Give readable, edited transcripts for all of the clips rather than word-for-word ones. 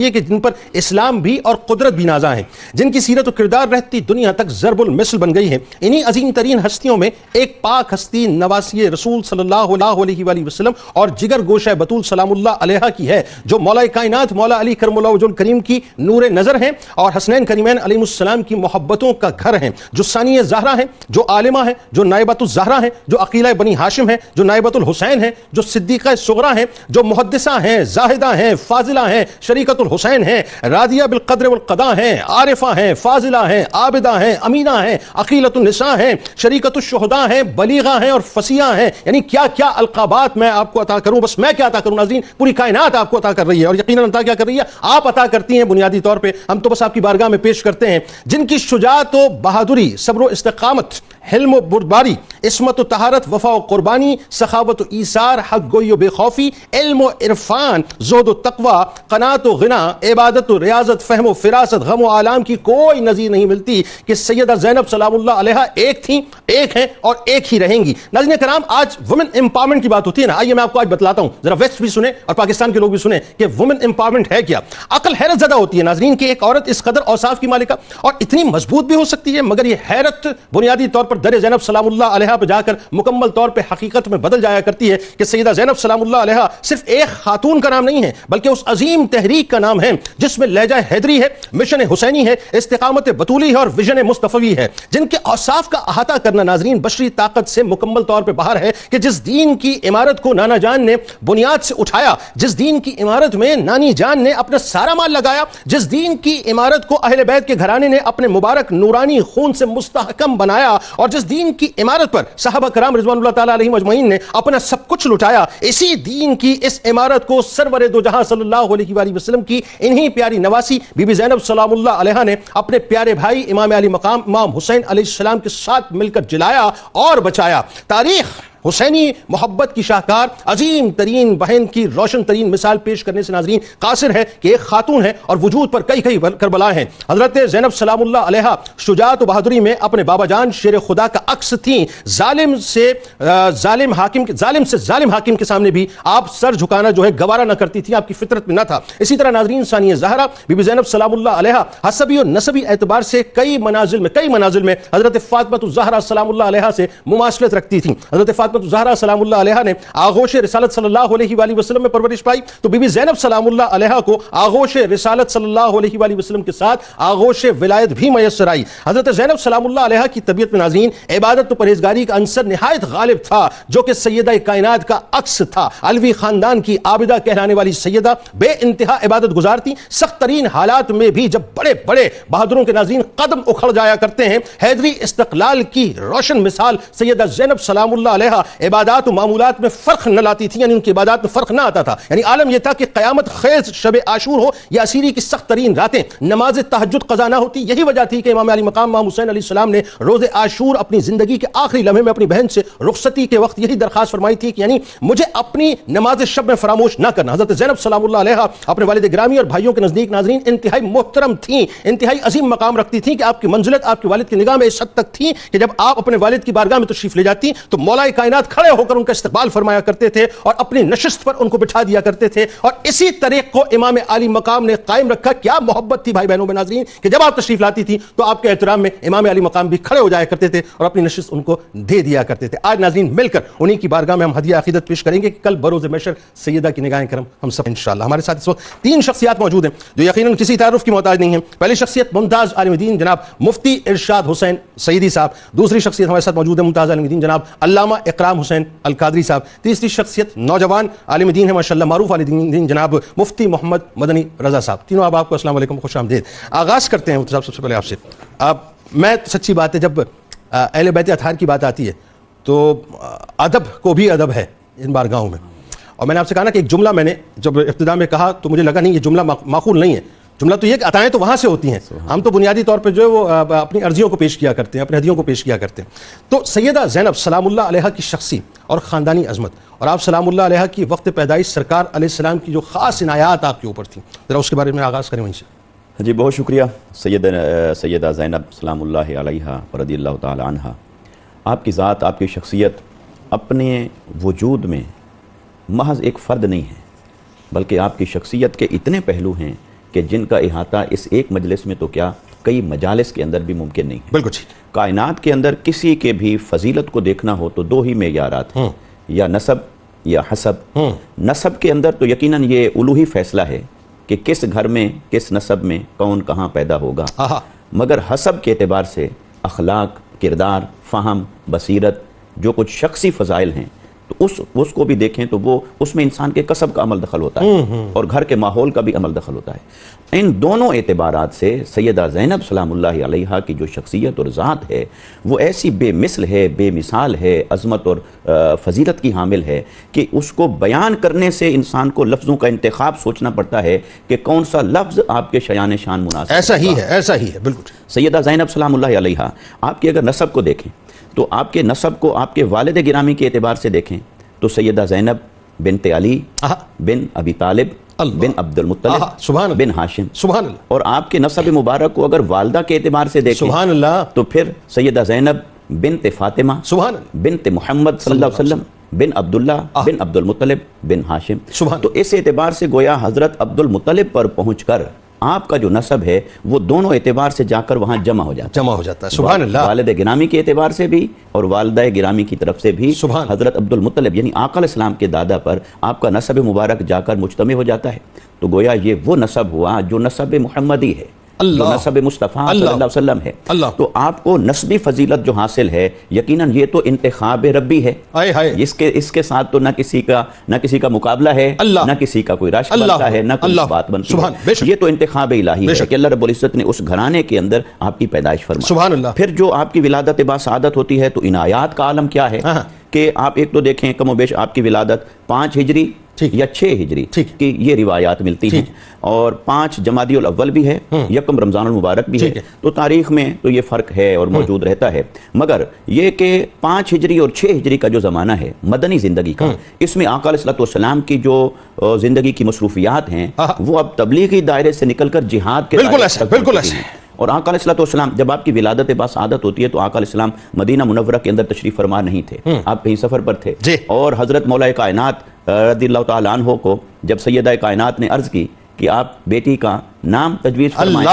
یہ کہ جن پر اسلام بھی اور قدرت بھی نازا ہیں، جن کی سیرت و کردار رہتی دنیا تک ضرب المثل بن گئی ہے، انہی عظیم ترین ہستیوں میں ایک پاک ہستی نواسی رسول صلی اللہ علیہ وآلہ وسلم اور جگر گوشہ بطول سلام اللہ علیہ کی ہے، جو مولا کائنات مولا علی کرم اللہ وجہ الکریم کی نور نظر ہیں اور حسنین کریمین علیہ السلام کی محبتوں کا گھر ہیں، جو ثانیہ زہرا ہیں، جو عالمہ ہیں، جو نائبۃ الزہرا ہیں، جو عقیلہ بنی ہاشم ہیں، جو نائبۃ الحسین ہیں، جو صدیقہ صغرا ہیں، جو محدثہ ہیں، زاہدہ ہیں، فاضلہ ہیں، شریکۃ الحسین ہیں، راضیہ بالقدر والقضاء ہیں، عارفہ ہیں، فاضلہ ہیں، عابدہ ہیں، امینہ ہیں، عقیلۃ النساء ہیں، شریکۃ الشہداء ہیں، بلیغہ ہیں اور فصیحہ ہیں۔ یعنی کیا کیا القابات میں آپ کو عطا کروں، بس میں کیا عطا کروں ناظرین، پوری کائنات آپ کو عطا کر رہی ہے، اور یقیناً عطا کیا کر رہی ہے، آپ عطا کرتی ہیں بنیادی طور پہ، ہم تو بس آپ کی بارگاہ میں پیش کرتے ہیں، جن کی شجاعت و بہادری، صبر و استقامت، حلم و بردباری، عصمت و طہارت، وفا و قربانی، سخاوت و ایثار، حق گوئی و بے خوفی، علم و عرفان، زہد و تقوی، قناعت و غنا، عبادت و ریاضت، فہم و فراست، غم و آلام کی کوئی نظیر نہیں ملتی کہ سیدہ زینب سلام اللہ علیہ ایک تھیں، ایک ہیں اور ایک ہی رہیں گی۔ ناظرین کرام، آج وومن امپاورمنٹ کی بات ہوتی ہے نا، آئیے میں آپ کو آج بتلاتا ہوں، ذرا ویسٹ بھی سنیں اور پاکستان کے لوگ بھی سنیں کہ وومن امپاورمنٹ ہے کیا۔ عقل حیرت زدہ ہوتی ہے ناظرین کہ ایک عورت اس قدر اوصاف کی مالکہ اور اتنی مضبوط بھی ہو سکتی ہے، مگر یہ حیرت بنیادی طور پر در زینب سلام اللہ علیہ پہ جا کر مکمل طور پہ حقیقت میں بدل جایا کرتی ہے کہ سیدہ زینب سلام اللہ علیہ صرف ایک خاتون کا نام نہیں ہے، بلکہ اس عظیم تحریک کا نام ہے جس میں لہجہ حیدری ہے، مشن حسینی ہے، استقامت بطولی ہے اور ویژن مصطفی ہے، جن کے اوصاف کا احاطہ کرنا ناظرین بشری طاقت سے مکمل طور پہ باہر ہے کہ جس دین کی عمارت کو نانا جان نے بنیاد سے اٹھایا، جس دین کی عمارت میں نانی جان نے اپنا سارا مال لگایا، جس دین کی عمارت کو اہل بیت کے گھرانے نے اپنے مبارک نورانی خون سے مستحکم بنایا، اور جس دین کی عمارت پر صحابہ کرام رضوان اللہ تعالی علیہم اجمعین نے اپنا سب کچھ لٹایا، اسی دین کی اس عمارت کو سرور دو جہاں صلی اللہ علیہ وآلہ وسلم کی انہی پیاری نواسی بی بی زینب سلام اللہ علیہ نے اپنے پیارے بھائی امام علی مقام امام حسین علیہ السلام کے ساتھ مل کر جلایا اور بچایا۔ تاریخ حسینی محبت کی شاہکار عظیم ترین بہن کی روشن ترین مثال پیش کرنے سے ناظرین قاصر ہے کہ ایک خاتون ہے اور وجود پر کئی کربلا ہیں۔ حضرت زینب سلام اللہ علیہ شجاعت و بہادری میں اپنے بابا جان شیر خدا کا عکس تھیں، ظالم سے ظالم حاکم کے سامنے بھی آپ سر جھکانا جو ہے گوارا نہ کرتی تھی، آپ کی فطرت میں نہ تھا۔ اسی طرح ناظرین ثانیہ زہرا بی بی زینب سلام اللہ علیہ حسبی و نسبی اعتبار سے کئی منازل میں حضرت فاطمہ الزہرا سلام اللہ علیہ سے مماثلت رکھتی تھیں۔ حضرت فاطمہ الزہرا سلام اللہ علیہ نے آغوش رسالت صلی اللہ علیہ وآلہ وسلم میں پرورش پائی، تو بی بی زینب سلام اللہ علیہ کو آغوش رسالت صلی اللہ علیہ وآلہ وسلم کے ساتھ آغوش ولایت بھی میسر آئی۔ حضرت زینب سلام اللہ علیہ کی طبیعت میں ناظرین عبادت و پرہیزگاری کا عنصر نہایت غالب تھا، جو کہ سیدہ کائنات کا عکس تھا۔ علوی خاندان کی عابدہ کہلانے والی سیدہ بے انتہا عبادت گزار تھی، سخت ترین حالات میں بھی جب بڑے بڑے بہادروں کے ناظرین قدم اکھڑ جایا کرتے ہیں، حیدری استقلال کی روشن مثال سیدہ زینب سلام اللہ علیہ عبادات و معمولات میں فرق نہ لاتی تھی، یعنی ان کی عبادات میں فرق نہ آتا تھا۔ یعنی عالم یہ تھا کہ قیامت خیز شب عاشور ہو یا اسیری کی سخت ترین راتیں نماز تہجد قضا نہ ہوتی، یہی وجہ تھی کہ امام علی مقام امام حسین علیہ السلام نے روز عاشور اپنی زندگی کے آخری لمحے میں اپنی بہن سے رخصتی کے وقت یہی درخواست فرمائی تھی کہ یعنی مجھے اپنی نماز شب میں فراموش نہ کرنا۔ حضرت زینب سلام اللہ علیہ اپنے والد گرامی اور بھائیوں کے نزدیک ناظرین انتہائی محترم تھیں، انتہائی عظیم مقام رکھتی تھیں کہ آپ کی منزلت آپ کے والد کی نگاہ میں اس حد تک تھی کہ جب آپ اپنے والد کی بارگاہ میں تشریف لے جاتی تو مولا کائنات کھڑے ہو کر ان کا استقبال فرمایا کرتے تھے اور اپنی نشست پر ان کو بٹھا دیا کرتے تھے، اور اسی طریق کو امام علی مقام نے قائم رکھا۔ کیا محبت تھی بھائی بہنوں میں ناظرین کہ جب آپ تشریف لاتی تھی تو آپ کے احترام میں امام علی مقام بھی کھڑے ہو جایا کرتے تھے اور اپنی نشست ان کو دے دیا کرتے تھے۔ آج ناظرین مل کر انہی کی بارگاہ میں ہم ہدیہ عقیدت پیش کریں گے کہ کل بروز محشر سیدہ کی نگاہ کرم ہم سب انشاءاللہ۔ ہمارے ساتھ اس وقت تین شخصیات موجود ہیں جو یقیناً کسی تعارف کی محتاج نہیں ہیں۔ پہلی شخصیت ممتاز عالم دین جناب مفتی ارشاد حسین سعیدی صاحب، دوسری شخصیت ہمارے ساتھ موجود ہے ممتاز عالم دین جناب علامہ اکرام حسین القادری صاحب، تیسری شخصیت نوجوان عالم دین ہے ماشاءاللہ معروف عالم دین جناب مفتی محمد مدنی رضا صاحب۔ تینوں آپ کو السلام علیکم، خوش آمدید۔ آغاز کرتے ہیں مفتی صاحب سب سے پہلے آپ سے۔ میں سچی بات ہے جب اہل بیت اطہار کی بات آتی ہے تو ادب کو بھی ادب ہے ان بارگاہوں میں، اور میں نے آپ سے کہا نا کہ ایک جملہ میں نے جب ابتدا میں کہا تو مجھے لگا نہیں یہ جملہ معقول نہیں ہے۔ جملہ تو یہ کہ عطائیں تو وہاں سے ہوتی ہیں، ہم تو بنیادی طور پہ جو ہے وہ اپنی عرضیوں کو پیش کیا کرتے ہیں، اپنے ہدیوں کو پیش کیا کرتے ہیں۔ تو سیدہ زینب سلام اللہ علیہ کی شخصی اور خاندانی عظمت اور آپ سلام اللہ علیہ کی وقت پیدائش سرکار علیہ السلام کی جو خاص عنایات آپ کے اوپر تھیں، ذرا اس کے بارے میں آغاز کریں وہیں سے۔ جی بہت شکریہ سیدہ زینب سلام اللہ علیہ رضی اللہ تعالی عنہ۔ آپ کی ذات، آپ کی شخصیت اپنے وجود میں محض ایک فرد نہیں ہے، بلکہ آپ کی شخصیت کے اتنے پہلو ہیں کہ جن کا احاطہ اس ایک مجلس میں تو کیا کئی مجالس کے اندر بھی ممکن نہیں ہے۔ بالکل ٹھیک۔ کائنات کے اندر کسی کے بھی فضیلت کو دیکھنا ہو تو دو ہی معیارات ہیں، یا نسب یا حسب۔ نسب کے اندر تو یقیناً یہ الوہی فیصلہ ہے کہ کس گھر میں کس نسب میں کون کہاں پیدا ہوگا، مگر حسب کے اعتبار سے اخلاق، کردار، فہم، بصیرت، جو کچھ شخصی فضائل ہیں تو اس کو بھی دیکھیں تو وہ اس میں انسان کے کسب کا عمل دخل ہوتا ہے اور گھر کے ماحول کا بھی عمل دخل ہوتا ہے۔ ان دونوں اعتبارات سے سیدہ زینب سلام اللہ علیہا کی جو شخصیت اور ذات ہے وہ ایسی بے مثل ہے، بے مثال ہے، عظمت اور فضیلت کی حامل ہے کہ اس کو بیان کرنے سے انسان کو لفظوں کا انتخاب سوچنا پڑتا ہے کہ کون سا لفظ آپ کے شیان شان مناسب ایسا ہی ہے، ایسا ہی ہے، بالکل۔ سیدہ زینب سلام اللہ علیہا، آپ کی اگر نسب کو دیکھیں تو آپ کے نسب کو آپ کے والد گرامی کے اعتبار سے دیکھیں تو سیدہ زینب بنت علی بن ابی طالب بن عبد المطلب بن ہاشم، سبحان اللہ۔ اور آپ کے نسب مبارک کو اگر والدہ کے اعتبار سے دیکھیں سبحان اللہ، تو پھر سیدہ زینب بنت فاطمہ سبحان اللہ، بنت محمد صلی اللہ علیہ وسلم بن عبداللہ بن عبد المطلب بن ہاشم۔ تو اس اعتبار سے گویا حضرت عبد المطلب پر پہنچ کر آپ کا جو نسب ہے وہ دونوں اعتبار سے جا کر وہاں جمع ہو جاتا ہے۔ سبحان اللہ۔ والد گرامی کے اعتبار سے بھی اور والدہ گرامی کی طرف سے بھی حضرت عبد المطلب یعنی آقا علیہ السلام کے دادا پر آپ کا نسب مبارک جا کر مجتمع ہو جاتا ہے۔ تو گویا یہ وہ نسب ہوا جو نسب محمدی ہے، جو نسب مصطفیٰ صلی اللہ علیہ وسلم ہے۔ تو آپ کو نسبی فضیلت جو حاصل ہے یقیناً یہ تو انتخاب ربی ہے، اس کے ساتھ تو نہ کسی کا مقابلہ ہے، نہ کسی کا کوئی رشک بنتا ہے، نہ کوئی بات بنتی ہے۔ یہ تو انتخاب الہی ہے کہ اللہ رب العزت نے اس گھرانے کے اندر آپ کی پیدائش فرمائی۔ پھر جو آپ کی ولادت با سعادت ہوتی ہے تو عنایات کا عالم کیا ہے کہ آپ ایک تو دیکھیں کم و بیش آپ کی ولادت 5 ہجری یا 6 ہجری کی یہ روایات ملتی ہیں، اور 5 جمادی الاول بھی ہے، یکم رمضان المبارک بھی ہے، تو تاریخ میں تو یہ فرق ہے اور موجود رہتا ہے۔ مگر یہ کہ 5 ہجری اور 6 ہجری کا جو زمانہ ہے مدنی زندگی کا، اس میں آقا علیہ السلام کی جو زندگی کی مصروفیات ہیں وہ اب تبلیغی دائرے سے نکل کر جہاد کے بالکل ایسا ہے۔ اور آقا علیہ السلام جب آپ کی ولادت با سعادت ہوتی ہے تو آقا علیہ السلام مدینہ منورہ کے اندر تشریف فرما نہیں تھے، آپ کہیں سفر پر تھے، اور حضرت مولا کائنات رضی اللہ تعالیٰ عنہ کو جب سیدہ کائنات نے عرض کی کہ آپ بیٹی کا نام تجویز فرمائیں،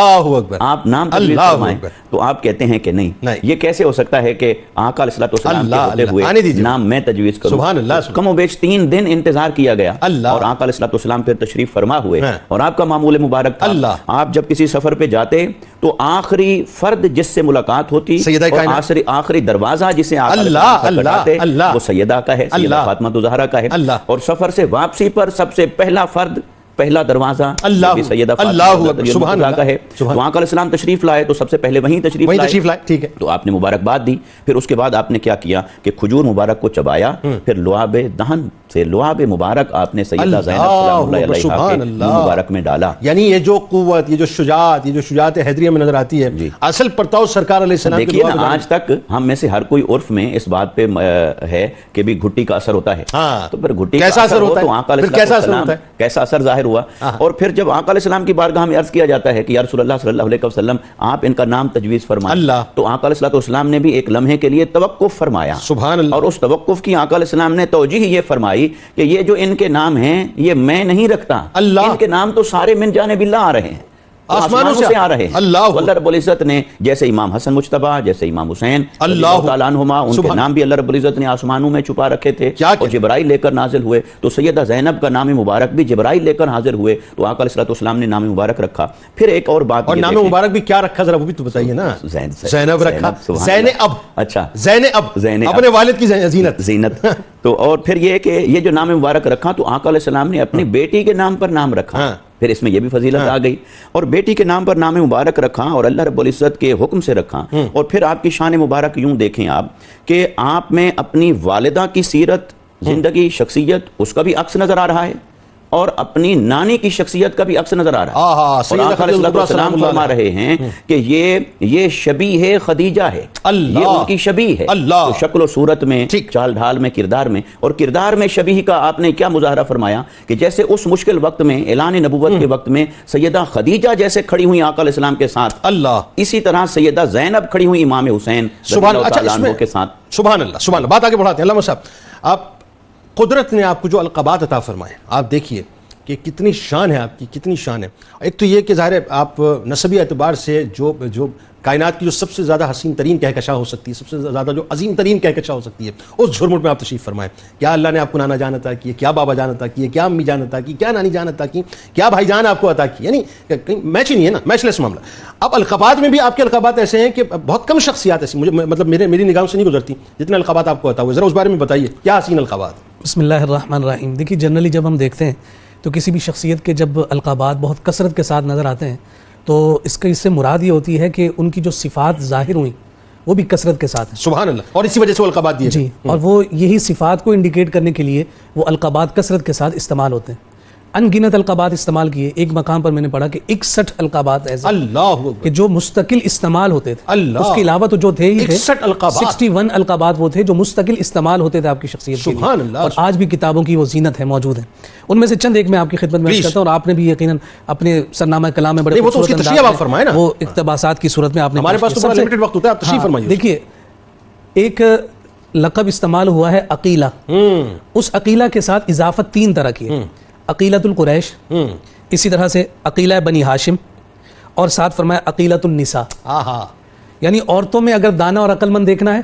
آپ نام تجویز فرمائیں، تو آپ کہتے ہیں کہ نہیں، یہ کیسے ہو سکتا ہے کہ آقا علیہ السلام کے ہوتے ہوئے نام میں تجویز کروں۔ کم و بیش 3 دن انتظار کیا گیا اور آقا علیہ السلام پھر تشریف فرما ہوئے، اور آپ کا معمول مبارک تھا آپ جب کسی سفر پہ جاتے تو آخری فرد جس سے ملاقات ہوتی اور آخری دروازہ جسے آقا علیہ السلام سے کھٹاتے وہ سیدہ کا ہے، سیدہ فاطمہ زہرا کا ہے، اور سفر سے واپسی پر سب سے پہلا فرد، پہلا دروازہ سیدہ فاطمہ کا ہے۔ تو آقا علیہ السلام تشریف لائے تو سب سے پہلے وہیں تشریف لائے، تو آپ نے مبارکباد دی، پھر اس کے بعد آپ نے کیا کیا کہ کھجور مبارک کو چبایا، پھر لعاب دہن سے لعاب مبارک آپ نے سیدہ زینب سلام اللہ علیہا کے منہ مبارک میں ڈالا۔ یعنی یہ جو قوت، یہ جو شجاعت حیدریہ میں نظر آتی ہے، اصل پرتاؤ سرکار علیہ السلام دیکھیے نا، آج تک ہم میں سے ہر کوئی عرف میں اس بات پہ ہے کہ بھی گھٹی کا اثر ہوتا ہے، تو پھر گھٹی کا اثر ہو تو آقا علیہ السلام کیسا اثر ظاہر ہوا، اور پھر جب آقا علیہ السلام کی بارگاہ میں عرض کیا جاتا ہے کہ یا رسول اللہ صلی اللہ علیہ وسلم آپ ان کا نام تجویز فرمائیں، تو آقا علیہ السلام نے بھی ایک لمحے کے لیے توقف فرمایا، اور اس توقف کی آقا علیہ السلام نے توجیہ یہ فرمائی کہ یہ جو ان کے نام ہیں یہ میں نہیں رکھتا، ان کے نام تو سارے من جانب اللہ آ رہے ہیں، آسمانوں سے آ رہے ہیں۔ اللہ رب العزت نے جیسے امام حسن مجتبیٰ، جیسے امام حسین اللہ تعالیٰ عنہما، ان کے نام بھی اللہ رب العزت نے آسمانوں میں چھپا رکھے تھے اور جبرائیل لے کر نازل ہوئے، تو سیدہ زینب کا نام مبارک بھی جبرائیل لے کر حاضر ہوئے تو آقا علیہ السلام نے نام مبارک رکھا۔ پھر ایک اور بات، اور نام مبارک بھی کیا رکھا ذرا وہ بھی تو بتائیے نا۔ زینب رکھا، زینب، اچھا زینب اپنے والد کی زینت۔ تو اور پھر یہ کہ یہ جو نام مبارک رکھا تو آقا علیہ السلام نے اپنی بیٹی کے نام پر نام رکھا، پھر اس میں یہ بھی فضیلت آ گئی، اور بیٹی کے نام پر نام مبارک رکھا اور اللہ رب العزت کے حکم سے رکھا، اور پھر آپ کی شان مبارک یوں دیکھیں آپ کہ آپ میں اپنی والدہ کی سیرت، زندگی، شخصیت اس کا بھی عکس نظر آ رہا ہے، اور اپنی نانی کی شخصیت کا بھی عکس نظر آ رہا ہے، اور آقا علیہ السلام فرما رہے ہیں کہ یہ شبیہ خدیجہ ہے، یہ ان کی شبیہ ہے، تو شکل و صورت میں، چال ڈھال میں، کردار میں، اور کردار میں شبیہ کا آپ نے کیا مظاہرہ فرمایا کہ جیسے اس مشکل وقت میں، اعلان نبوت کے وقت میں سیدہ خدیجہ جیسے کھڑی ہوئی آقا علیہ السلام کے ساتھ، اسی طرح سیدہ زینب کھڑی ہوئی امام حسین رضی اللہ تعالیٰ عنہ کے ساتھ۔ سبحان اللہ، سبحان اللہ۔ بات آگے بڑھاتے ہیں علامہ صاحب، آپ قدرت نے آپ کو جو القابات عطا فرمائے، آپ دیکھیے کہ کتنی شان ہے آپ کی، کتنی شان ہے. ایک تو یہ کہ ظاہر ہے آپ نسبی اعتبار سے جو کائنات کی جو سب سے زیادہ حسین ترین کہکشاں ہو سکتی ہے، سب سے زیادہ جو عظیم ترین کہکشاں ہو سکتی ہے، اس جھرمٹ میں آپ تشریف فرمائیں. کیا اللہ نے آپ کو نانا جان عطا کی، کیا بابا جان عطا کی، کیا امی جان عطا کی، کیا نانی جان عطا کی، کیا بھائی جان آپ کو عطا کی. یعنی میچ ہی نہیں ہے نا، میچ لیس معاملہ. اب القابات میں بھی آپ کے القابات ایسے ہیں کہ بہت کم شخصیات ایسی مجھے مطلب میری نگاہوں سے نہیں گزرتی جتنے القابات آپ کو عطا ہوئے. ذرا اس بارے میں بتائیے کیا حسین القابات. بسم اللہ الرحمن الرحیم. دیکھیے جنرلی جب ہم دیکھتے ہیں تو کسی بھی شخصیت کے جب القابات بہت کثرت کے ساتھ نظر آتے ہیں تو اس سے مراد یہ ہوتی ہے کہ ان کی جو صفات ظاہر ہوئیں وہ بھی کثرت کے ساتھ ہیں. سبحان اللہ. اور اسی وجہ سے وہ القابات دیے جی. اور وہ یہی صفات کو انڈیکیٹ کرنے کے لیے وہ القابات کثرت کے ساتھ استعمال ہوتے ہیں. ان گنت القابات استعمال کیے. ایک مقام پر میں نے پڑھا کہ 61 القابات ایسے اللہ کہ جو مستقل استعمال ہوتے تھے. اللہ. اس کے علاوہ تو جو تھے ہی تھے 61 القابات 61 القابات وہ تھے جو مستقل استعمال ہوتے تھے آپ کی شخصیت کے لیے. سبحان اللہ. اور آج بھی کتابوں کی وہ زینت ہے، موجود ہیں. ان میں سے چند ایک میں آپ کی خدمت میں کرتا ہوں، اور آپ نے بھی یقیناً اپنے سرنامہ کلام میں بڑے وہ تو اس کی تشریح آپ فرمائیں نا، وہ اقتباسات کی صورت میں آپ نے ہمارے پاس تو بڑا لمیٹڈ وقت ہوتا ہے، آپ تشریح فرمائیے. دیکھیے ایک لقب استعمال ہوا ہے عقیلہ. اس عقیلہ کے ساتھ اضافت 3 طرح کی ہے. عقیلۃ القریش، اسی طرح سے عقیلہ بنی ہاشم، اور ساتھ فرمایا عقیلۃ النساء. یعنی عورتوں میں اگر دانا اور عقل مند دیکھنا ہے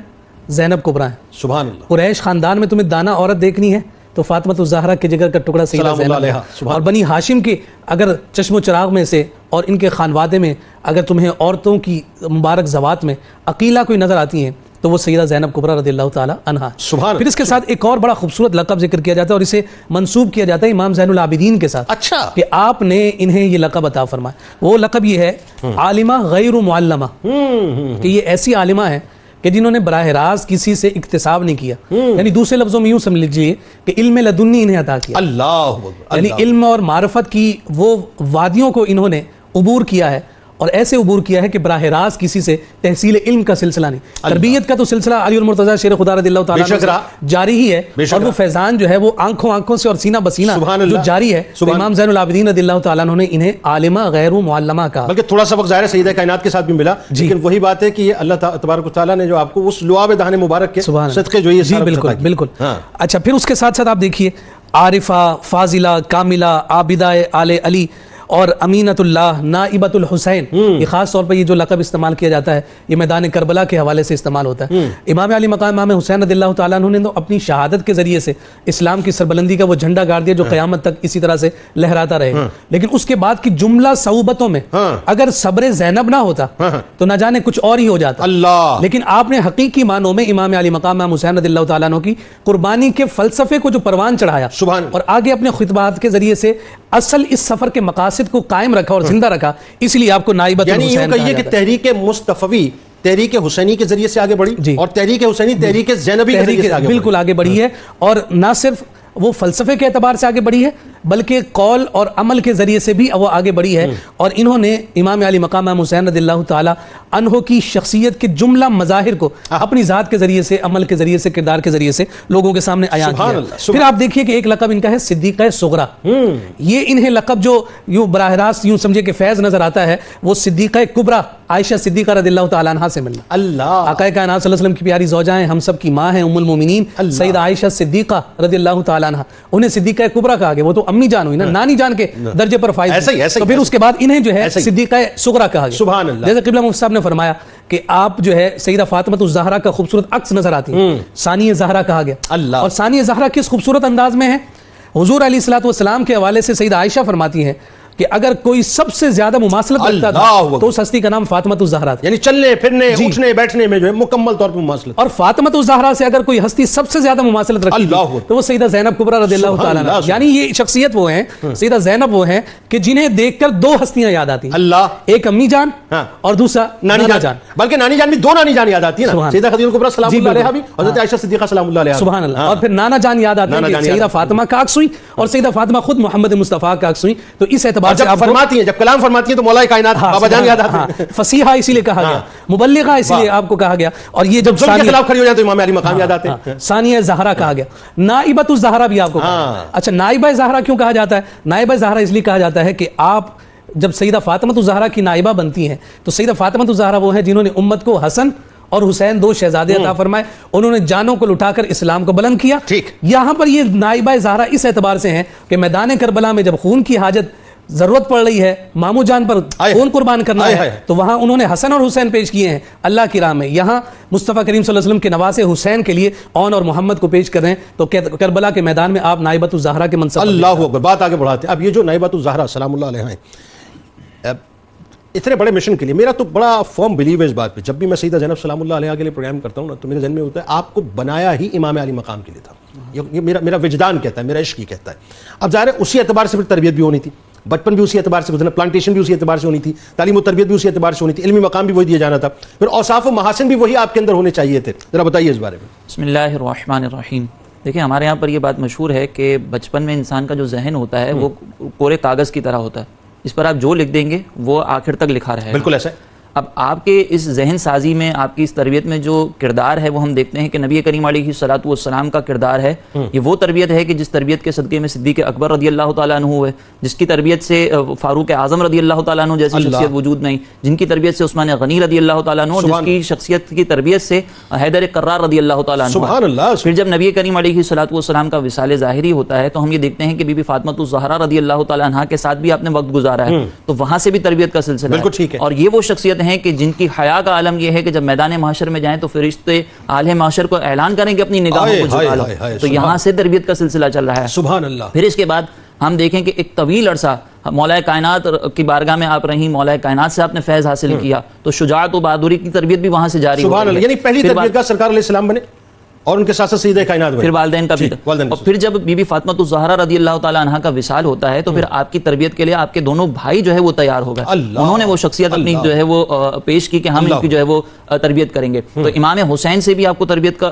زینب کبریٰ ہے. سبحان اللہ. قریش خاندان میں تمہیں دانا عورت دیکھنی ہے تو فاطمۃ الزہرا کے جگر کا ٹکڑا سیدہ زینب ہے. اور بنی ہاشم کے اگر چشم و چراغ میں سے اور ان کے خانوادے میں اگر تمہیں عورتوں کی مبارک زوات میں عقیلہ کوئی نظر آتی ہیں تو وہ سیدہ زینب کبریٰ رضی اللہ تعالی عنہا. پھر اس کے ساتھ ایک اور بڑا خوبصورت لقب ذکر کیا جاتا ہے اور اسے منسوب کیا جاتا ہے امام زین العابدین کے ساتھ. اچھا. کہ آپ نے انہیں یہ لقب عطا فرمایا. وہ لقب یہ ہے عالمہ غیر معلمہ، کہ یہ ایسی عالمہ ہے کہ جنہوں نے براہ راست کسی سے اکتساب نہیں کیا. یعنی دوسرے لفظوں میں یوں سمجھ لیجیے کہ علم لدنی انہیں عطا کیا. اللہ. یعنی علم اور معرفت کی وہ وادیوں کو انہوں نے عبور کیا ہے، اور ایسے عبور کیا ہے کہ براہ راست کسی سے تحصیل علم کا سلسلہ نہیں. تربیت کا تو سلسلہ علی المرتضیٰ شیر خدا رضی اللہ تعالیٰ عنہ جاری ہی ہے، اور وہ فیضان جو ہے وہ آنکھوں سے اور سینہ بسینہ جو جاری ہے. امام زین العابدین رضی اللہ تعالیٰ عنہ نے انہیں عالمہ غیر معلمہ کہا. بلکہ تھوڑا سا وقت ظاہر ہے سیدہ کائنات کے ساتھ بھی ملا، لیکن وہی بات ہے کہ یہ اللہ تبارک و تعالیٰ نے جو آپ کو اس لعاب دہن مبارک کے صدقے جو یہ جی بالکل بالکل. اچھا پھر اس کے ساتھ ساتھ آپ دیکھیے عارفہ، فاضلہ، کاملہ، عابدہ آل علی اور امینت اللہ، نائبت الحسین. یہ خاص طور پر یہ جو لقب استعمال کیا جاتا ہے یہ میدان کربلا کے حوالے سے استعمال ہوتا ہے. امام علی مقام امام حسین رضی اللہ تعالیٰ عنہ نے تو اپنی شہادت کے ذریعے سے اسلام کی سربلندی کا وہ جھنڈا گاڑ دیا جو قیامت تک اسی طرح سے لہراتا رہے گا. لیکن اس کے بعد کی جملہ صعوبتوں میں اگر صبر زینب نہ ہوتا تو نہ جانے کچھ اور ہی ہو جاتا. اللہ. لیکن آپ نے حقیقی معنوں میں امام علی مقام امام حسین رضی اللہ تعالیٰ عنہ کی قربانی کے فلسفے کو جو پروان چڑھایا اور آگے اپنے خطبات کے ذریعے سے اصل اس سفر کے مقاصد کو قائم رکھا اور زندہ رکھا، اس لیے آپ کو نائبت الحسین کہا جاتا ہے. یعنی یہ کہ تحریک مصطفی تحریک حسینی کے ذریعے سے آگے بڑھی، اور تحریک حسینی تحریک زینبی کے ذریعے سے آگے بالکل آگے بڑھی ہے. اور نہ صرف وہ فلسفے کے اعتبار سے آگے بڑھی ہے بلکہ قول اور عمل کے ذریعے سے بھی وہ آگے بڑھی ہے. اور انہوں نے امام علی مقام امام حسین رضی اللہ تعالی عنہ کی شخصیت کے جملہ مظاہر کو اپنی ذات کے ذریعے سے، عمل کے ذریعے سے، کردار کے ذریعے سے لوگوں کے سامنے عیاں کیا. پھر آپ دیکھیے کہ ایک لقب ان کا ہے صدیقہ صغریٰ. یہ انہیں لقب جو یوں براہ راست یوں سمجھے کہ فیض نظر آتا ہے وہ صدیقہ کبریٰ عائشہ صدیقہ رضی اللہ تعالی عنہا سے ملنا. اللہ. آقا کائنات صلی اللہ علیہ وسلم کی پیاری زوجہ ہیں، ہم سب کی ماں ہیں، ام المومنین سیدہ عائشہ صدیقہ رضی اللہ تعالی عنہا. انہیں صدیقہ کبریٰ کہا گیا. وہ تو امی جان ہوئی نا، نانی جان کے درجے پر فائز. تو پھر اس کے بعد انہیں جو ہے صدیقہ صغریٰ کہا گیا. سبحان اللہ. جیسے قبلہ مفتی صاحب نے فرمایا کہ آپ جو ہے سیدہ فاطمۃ الزہرا کا خوبصورت عکس نظر آتی ہیں، ثانی زہرا کہا گیا. اللہ. اور ثانی زہرا کس خوبصورت انداز میں ہے؟ حضور علیہ الصلوۃ والسلام کے حوالے سے سیدہ عائشہ فرماتی ہیں کہ اگر کوئی سب سے زیادہ مماثلت رکھتا تھا تو اس ہستی کا نام فاطمۃ الزہرا تھا. یعنی چلنے پھرنے اٹھنے بیٹھنے میں جو ہے مکمل طور پر مماثلت. اور فاطمۃ الزہرا سے اگر کوئی ہستی سب سے زیادہ مماثلت رکھتی تھی تو وہ سیدہ زینب کبریٰ رضی اللہ تعالیٰ عنہا. یعنی یہ شخصیت وہ ہیں، سیدہ زینب وہ ہیں کہ جنہیں دیکھ کر 2 ہستیاں یاد آتی ہیں. اللہ. ایک امی جان اور دوسرا نانی جان. بلکہ نانی جان بھی 2 نانی جان یاد آتی ہے نا، سیدہ خدیجہ کبریٰ سلام اللہ علیہا بھی، حضرت عائشہ صدیقہ سلام اللہ علیہا. سبحان اللہ. اور پھر نانا جان یاد آتے ہیں کہ سیدہ فاطمہ کا عکس ہوئی اور سیدہ فاطمہ خود محمد مصطفیٰ کا عکس ہوئی. تو اس اعتبار سے آپ فرماتی ہیں جب کلام فرماتی ہے تو مولا کائنات بابا جان یاد آتے ہیں. فصیحہ اسی لیے کہا گیا، مبلغہ اسی لیے آپ کو کہا گیا. اور یہ جب ظلم کے خلاف کھڑی ہو جائے تو امام علی مقام یاد آتے ہیں. ثانیہ زہرا کہا گیا. نائبۃ الزہرا بھی آپ کو کہا. اچھا نائبہ زہرا کیوں کہا جاتا ہے؟ نائبہ زہرا اس لیے کہا جاتا ہے کہ آپ جب سیدہ فاطمۃ الزہرا کی نائبہ بنتی ہیں تو سیدہ فاطمۃ الزہرا وہ ہیں جنہوں نے امت کو حسن اور حسین 2 شہزادے عطا فرمائے، انہوں نے جانوں کو لٹا کر اسلام کو بلند کیا. یہاں پر یہ نائبہ زہرا اس اعتبار سے ہیں کہ میدان کربلا میں جب خون کی حاجت ضرورت پڑ رہی ہے، ماموں جان پر خون قربان کرنا ہے، تو وہاں انہوں نے حسن اور حسین پیش کیے ہیں اللہ کی راہ میں. یہاں مصطفیٰ کریم صلی اللہ علیہ وسلم کے نواسے حسین کے لیے اون اور محمد کو پیش کر رہے ہیں. تو کربلا کے میدان میں آپ نائبۃ الزہرا کے منصب. اللہ اکبر. بات آگے بڑھاتے ہیں. اب یہ جو نائبۃ الزہرا سلام اللہ علیہ ہیں، اتنے بڑے مشن کے لیے میرا تو بڑا فرم بلیو ہے اس بات پہ. جب بھی میں سیدہ زینب سلام اللہ علیہ کے لیے پروگرام کرتا ہوں نا، تو میرے ذہن میں ہوتا ہے آپ کو بنایا ہی امام علی مقام کے لیے تھا. یہ میرا وجدان کہتا ہے، میرا عشق ہی کہتا ہے. اب ظاہر ہے اسی اعتبار سے پھر تربیت بھی ہونی تھی، بچپن بھی اسی اعتبار سے گزرنا، پلانٹیشن بھی اسی اعتبار سے ہونی تھی، تعلیم و تربیت بھی اسی اعتبار سے ہونی تھی، علمی مقام بھی وہی دیا جانا تھا، پھر اوصاف و محاسن بھی وہی آپ کے اندر ہونے چاہیے تھے. ذرا بتائیے اس بارے میں. بسم اللہ الرحمن الرحیم. دیکھیں ہمارے یہاں پر یہ بات مشہور ہے کہ بچپن میں انسان کا جو ذہن ہوتا ہے وہ کورے کاغذ کی طرح ہوتا ہے، اس پر آپ جو لکھ دیں گے وہ آخر تک لکھا رہے گا. بالکل ایسا ہے. اب آپ کے اس ذہن سازی میں، آپ کی اس تربیت میں جو کردار ہے وہ ہم دیکھتے ہیں کہ نبی کریم علیہ الصلوۃ والسلام کا کردار ہے. یہ وہ تربیت ہے کہ جس تربیت کے صدقے میں صدیق اکبر رضی اللہ تعالیٰ عنہ ہوئے، جس کی تربیت سے فاروق اعظم رضی اللہ تعالیٰ عنہ جیسی شخصیت وجود نہیں، جن کی تربیت سے عثمان غنی رضی اللہ تعالیٰ عنہ، جس کی شخصیت کی تربیت سے حیدر کرار رضی اللہ تعالیٰ عنہ. سبحان اللہ. پھر جب نبی کریم علیہ الصلوۃ والسلام کا وصال ظاہری ہوتا ہے تو ہم یہ دیکھتے ہیں کہ بی بی فاطمہ الزہرا رضی اللہ تعالیٰ عنہ کے ساتھ بھی آپ نے وقت گزارا ہے، تو وہاں سے بھی تربیت کا سلسلہ ہے. اور یہ وہ شخصیت ہیں کہ جن کی حیا کا عالم یہ ہے کہ جب میدان محشر میں جائیں تو فرشتے عالم محشر کو اعلان کریں کہ اپنی نگاہوں کو جھکا لو. تو یہاں سے تربیت کا سلسلہ چل رہا ہے. سبحان اللہ. پھر اس کے بعد ہم دیکھیں کہ ایک طویل عرصہ مولا کائنات کی بارگاہ میں آپ رہیں، مولا کائنات سے آپ نے فیض حاصل کیا، تو شجاعت و بہادری کی تربیت بھی وہاں سے جاری سبحان اللہ. یعنی پہلی تربیت کا سرکار علیہ السلام بنے اور ان کے ساتھ سیدہ کائنات بنے. پھر والدین کا بھی. اور پھر جب بی بی فاطمہ الزہرا رضی اللہ تعالیٰ عنہ کا وصال ہوتا ہے تو پھر آپ کی تربیت کے لیے آپ کے دونوں بھائی جو ہے وہ تیار ہو گئے. انہوں نے وہ شخصیت اپنی جو ہے وہ پیش کی کہ ہم ان کی جو ہے وہ تربیت کریں گے. تو امام حسین سے بھی آپ کو تربیت کا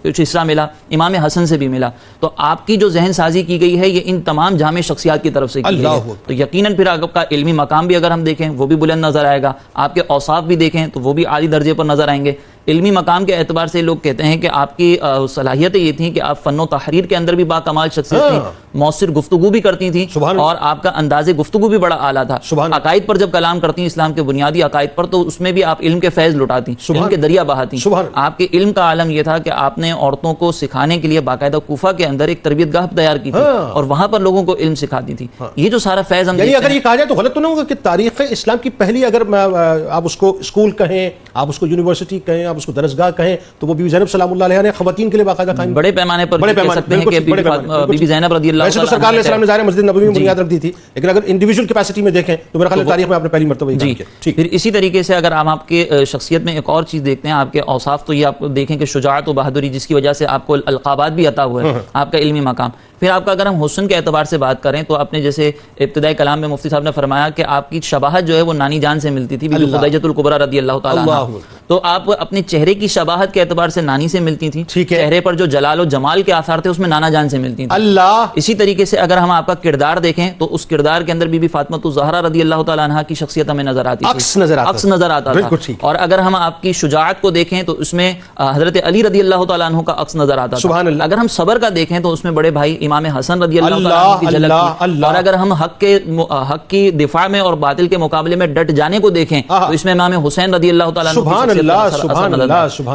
کچھ حصہ ملا، امام حسن سے بھی ملا. تو آپ کی جو ذہن سازی کی گئی ہے یہ ان تمام جامع شخصیات کی طرف سے کی گئی ہے. تو یقیناً پھر آپ کا علمی مقام بھی اگر ہم دیکھیں وہ بھی بلند نظر آئے گا، آپ کے اوصاف بھی دیکھیں تو وہ بھی عالی درجے پر نظر آئیں گے. علمی مقام کے اعتبار سے لوگ کہتے ہیں کہ آپ کی صلاحیتیں یہ تھیں کہ آپ فن و تحریر کے اندر بھی باکمال شخصیت تھیں، مؤثر گفتگو بھی کرتی تھیں، اور آپ کا انداز گفتگو بھی بڑا اعلیٰ تھا. عقائد پر جب کلام کرتی ہیں، اسلام کے بنیادی عقائد پر، تو اس میں بھی آپ علم کے فیض لٹاتی، علم کے دریا بہاتی. آپ کے علم کا عالم یہ تھا کہ آپ نے عورتوں کو سکھانے کے لیے باقاعدہ کوفہ کے اندر ایک تربیت گاہ تیار کی تھی اور وہاں پر لوگوں کو علم سکھاتی تھی. یہ جو سارا فیض ہم یعنی اگر یہ کہا جائے تو غلط تو نہیں ہوگا کہ تاریخ اسلام کی پہلی، اگر آپ اس کو اسکول کہیں، آپ اس کو یونیورسٹی کہیں، آپ اس کو درسگاہ کہیں، تو وہ بی بی زینب سلام اللہ علیہ نے خواتین کے لیے باقاعدہ قائم بڑے پیمانے پر کہہ سکتے ہیں کہ بی بی زینب رضی اللہ عنہا. ویسے تو سرکار علیہ السلام نے ظاہر مسجد نبوی میں بنیاد رکھ دی تھی، لیکن اگر انڈیویجول کیپیسٹی میں دیکھیں تو میرا خیال ہے تاریخ میں آپ نے پہلی مرتبہ یہ کیا. پھر اسی طریقے سے اگر ہم آپ کے شخصیت میں ایک اور چیز دیکھتے ہیں، آپ کے اوصاف، تو یہ آپ دیکھیں کہ شجاعت و بہادری، جس کی وجہ سے آپ کو القابات بھی عطا ہوئے، آپ کا علمی مقام. پھر آپ کا اگر ہم حسن کے اعتبار سے بات کریں تو آپ نے جیسے ابتدائی کلام میں مفتی صاحب نے فرمایا کہ آپ کی شباہت جو ہے وہ نانی جان سے ملتی تھی، بی بی خدیجہ الکبریٰ رضی اللہ تعالیٰ عنہ. تو آپ اپنے چہرے کی شباہت کے اعتبار سے نانی سے ملتی تھیں، چہرے پر جو جلال و جمال کے آثار تھے اس میں نانا جان سے ملتی تھیں. اللہ. اسی طریقے سے اگر ہم آپ کا کردار دیکھیں تو اس کردار کے اندر بی بی فاطمہ الزہرا رضی اللہ تعالیٰ عنہ کی شخصیت ہمیں نظر آتی تھی، عکس نظر آتا تھا. اور اگر ہم آپ کی شجاعت کو دیکھیں تو اس میں حضرت علی رضی اللہ تعالیٰ عنہ کا عکس نظر آتا تھا. اگر ہم صبر کا دیکھ تو اس میں بڑے بھائی امام حسن رضی اللہ تعالیٰ عنہ کی جھلک تھی. اور اگر ہم حق کی دفاع میں اور باطل کے مقابلے میں ڈٹ جانے کو دیکھیں تو اس میں امام حسین رضی اللہ تعالیٰ عنہ.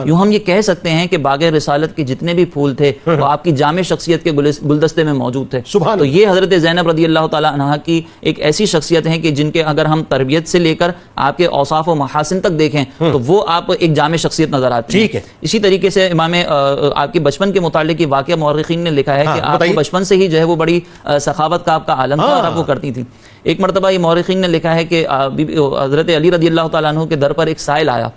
یوں ہم یہ کہہ سکتے ہیں کہ باغ رسالت کے جتنے بھی پھول تھے وہ آپ کی جامع شخصیت کے گلدستے میں موجود تھے. تو یہ حضرت زینب رضی اللہ تعالیٰ عنہ کی ایک ایسی شخصیت ہے کہ جن کے اگر ہم تربیت سے لے کر آپ کے اوصاف و محاسن تک دیکھیں تو وہ آپ ایک جامع شخصیت نظر آتی ہے. اسی طریقے سے امام آپ کے بچپن کے متعلق یہ واقعہ مورخین نے لکھا ہے کہ آپ کو بچپن سے ہی جو ہے وہ بڑی سخاوت کا آپ کا عالم تھا اور آپ وہ کرتی تھی. ایک مرتبہ یہ مورخین نے لکھا ہے کہ حضرت علی رضی اللہ تعالیٰ عنہ کے در پر ایک سائل آیا،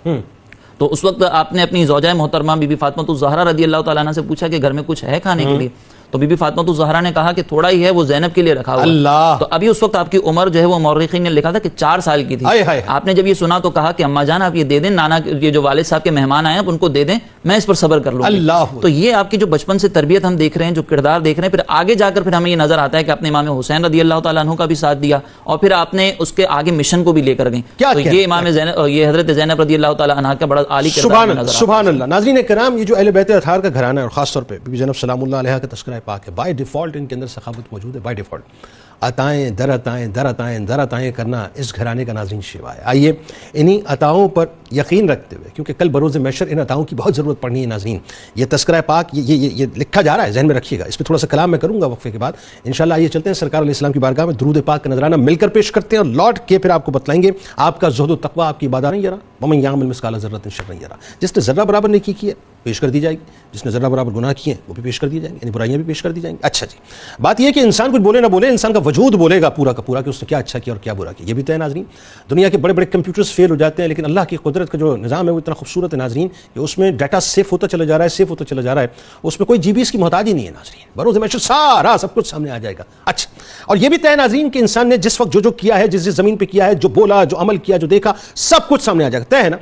تو اس وقت آپ نے اپنی زوجہ محترمہ بی بی فاطمہ الزہرا رضی اللہ تعالیٰ عنہ سے پوچھا کہ گھر میں کچھ ہے کھانے کے لیے؟ تو بی بی فاطمہ الزہرا نے کہا کہ تھوڑا ہی ہے، وہ زینب کے لیے رکھا ہوا. اللہ. تو ابھی اس وقت آپ کی عمر جو ہے وہ مورخین نے لکھا تھا کہ 4 سال کی تھی. آپ نے جب یہ سنا تو کہا کہ اماں جان آپ یہ دے دیں، نانا یہ جو والد صاحب کے مہمان آئے ہیں ان کو دے دیں، میں اس پر صبر کر لوں. اللہ. تو یہ آپ کی جو بچپن سے تربیت ہم دیکھ رہے ہیں، جو کردار دیکھ رہے ہیں، پھر آگے جا کر پھر ہمیں یہ نظر آتا ہے کہ آپ نے امام حسین رضی اللہ تعالیٰ عنہ کا بھی ساتھ دیا اور پھر آپ نے اس کے آگے مشن کو بھی لے کر گئے. تو یہ امام زینب، یہ حضرت زینب رضی اللہ تعالیٰ عنہ کا بڑا عالی کردار نظر آتا ہے. سبحان اللہ. ناظرین کرام، یہ جو اہل بیت اطہار کا گھرانہ ہے اور خاص طور پہ بی بی زینب سلام اللہ علیہ کا تذکرہ پاک ہے، بائی ڈیفالٹ ان کے اندر سخاوت موجود ہے. بائی ڈیفالٹ عطائیں در عطائیں در عطائیں در عطائیں کرنا اس گھرانے کا ناظرین شیوا ہے. آئیے انہی عطاؤں پر یقین رکھتے ہوئے, کیونکہ کل بروز محشر ان عطاؤں کی بہت ضرورت پڑنی ہے ناظرین. یہ تذکرہ پاک یہ لکھا جا رہا ہے, ذہن میں رکھیے گا. اس پہ تھوڑا سا کلام میں کروں گا وقفے کے بعد انشاءاللہ. آئیے چلتے ہیں سرکار علیہ السلام کی بارگاہ میں درود پاک کا نذرانہ مل کر پیش کرتے ہیں, اور لوٹ کے پھر آپ کو بتلائیں گے آپ کا زہد و تقویٰ, آپ کی عبادت نہیں یرا ومن یعمل مثقال ذرۃ شرا یرا. جس نے ذرہ برابر نیکی کی ہے پیش کر دی جائے گی, جس نے ذرہ برابر گناہ کیے ہیں وہ بھی پیش کر دی جائیں گے, یعنی برائیاں بھی پیش کر دی جائیں گی. اچھا جی, بات یہ ہے کہ انسان کچھ بولے نہ بولے, انسان کا وجود بولے گا پورا کا پورا کہ اس نے کیا اچھا کیا اور کیا برا کیا. یہ بھی تو ہے ناظرین, دنیا کے بڑے بڑے کمپیوٹرز فیل ہو جاتے ہیں, لیکن اللہ کی قدرت کا جو نظام ہے وہ اتنا خوبصورت ہے ناظرین کہ اس میں ڈیٹا سیف ہوتا چلا جا رہا ہے, سیف ہوتا چلا جا رہا ہے, اس میں کوئی جی بی اس کی محتاج ہی نہیں ہے ناظرین. بروز محشر سارا سب کچھ سامنے آ جائے گا. اچھا, اور یہ بھی طے ناظرین کہ انسان نے جس وقت جو کیا ہے, جس زمین پہ کیا ہے, جو بولا, جو عمل کیا, جو دیکھا, سب کچھ سامنے آ جائے گا. طے ہے نا.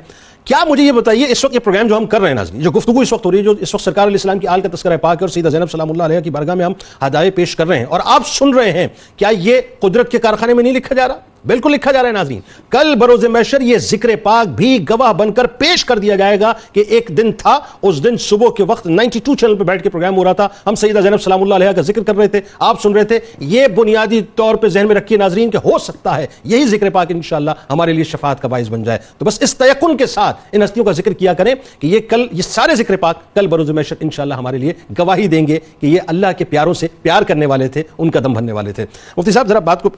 کیا مجھے یہ بتائیے, اس وقت یہ پروگرام جو ہم کر رہے ہیں ناظرین, جو گفتگو اس وقت ہو رہی ہے, جو اس وقت سرکار علیہ السلام کی آل کا تذکرہ پاک اور سیدہ زینب سلام اللہ علیہ کی بارگاہ میں ہم ہدایت پیش کر رہے ہیں اور آپ سن رہے ہیں, کیا یہ قدرت کے کارخانے میں نہیں لکھا جا رہا؟ بالکل لکھا جا رہا ہے ناظرین. کل بروز محشر یہ ذکر پاک بھی گواہ بن کر پیش کر دیا جائے گا کہ ایک دن تھا, اس دن صبح کے وقت 92 چینل پہ بیٹھ کے پروگرام ہو رہا تھا, ہم سیدہ زینب سلام اللہ علیہ کا ذکر کر رہے تھے, آپ سن رہے تھے. یہ بنیادی طور پہ ذہن میں رکھیے ناظرین کہ ہو سکتا ہے یہی ذکر پاک انشاءاللہ ہمارے لیے شفاعت کا باعث بن جائے. تو بس اس تیقن کے ساتھ ان ہستیوں کا ذکر کیا کریں کہ یہ سارے ذکر پاک کل بروز محشر انشاءاللہ ہمارے لیے گواہی دیں گے کہ یہ اللہ کے پیاروں سے پیار کرنے والے تھے, ان کا دم بھرنے والے تھے. مفتی صاحب ذرا بات کو